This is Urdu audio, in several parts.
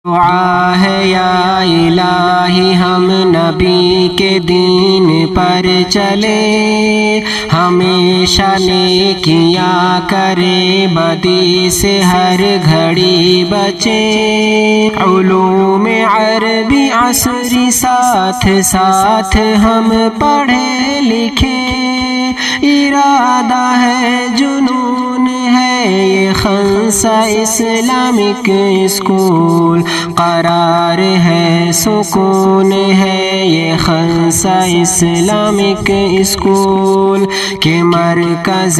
دعا ہے یا الہی ہم نبی کے دین پر چلیں، ہمیشہ نیکیاں کریں، بدی سے ہر گھڑی بچیں، علوم عربی عصری ساتھ ساتھ ہم پڑھیں لکھیں، ارادہ ہے جنون ہے یہ خنسا اسلامک اسکول، قرار ہے سکون ہے یہ خنسا اسلامک اسکول، کہ مرکز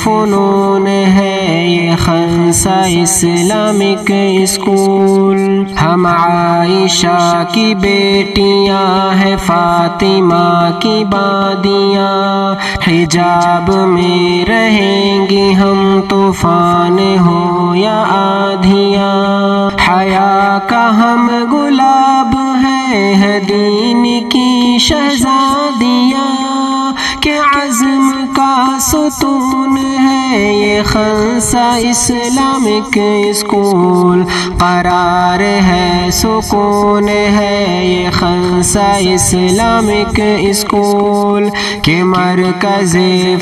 فنون ہے یہ خنسا اسلامک اسکول۔ ہم عائشہ کی بیٹیاں ہیں، فاطمہ کی بادیاں، حجاب میں رہیں گی ہم، طوفان ہو یا آندھیاں، حیا کا ہم گلاب ہیں دین کی شہزادیاں، کہ عزم کا ستون ہے یہ خنسا اسلامک اسکول، قرار ہے سکون ہے یہ خنسا اسلامک اسکول، کہ مرکز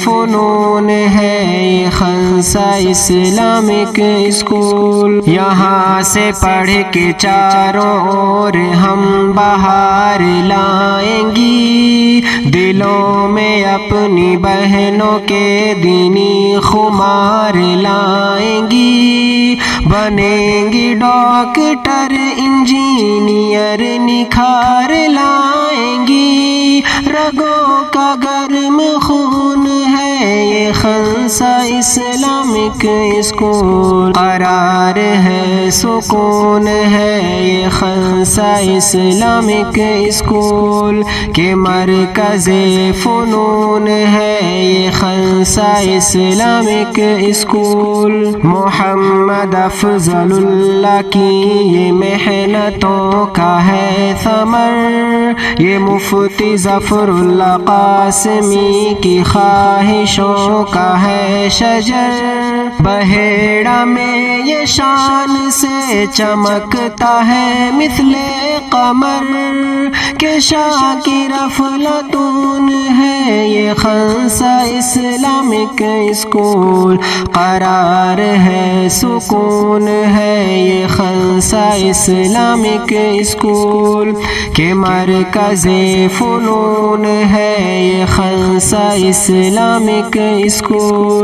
فنون ہے یہ خنسا اسلامک اسکول۔ یہاں سے پڑھ کے چاروں اور ہم بہار لائیں گی، دلوں میں اپنی بہنوں کے دینی خمار لائیں گی، بنیں گی ڈاکٹر انجینئر نکھار لائیں گی، رگوں کا گرم خون ہے یہ خنسا اسلامک اسکول، قرار ہے سکون ہے یہ خنسا اسلامک اسکول، کہ مرکز فنون ہے یہ خنسا اسلامک اسکول۔ محمد افضل اللہ کی یہ محنتوں کا ہے ثمر، یہ مفتی ظفر اللہ قاسمی کی خواہشوں کا ہے شجر، بحیرہ میں یہ شان سے چمکتا ہے مثل قمر، کہ شاکر افلاطون ہے یہ خنسا اسلامک اسکول، قرار ہے سکون ہے یہ خنسا اسلامک اسکول، کہ مرکز فنون ہے یہ خنسا اسلامک اسکول۔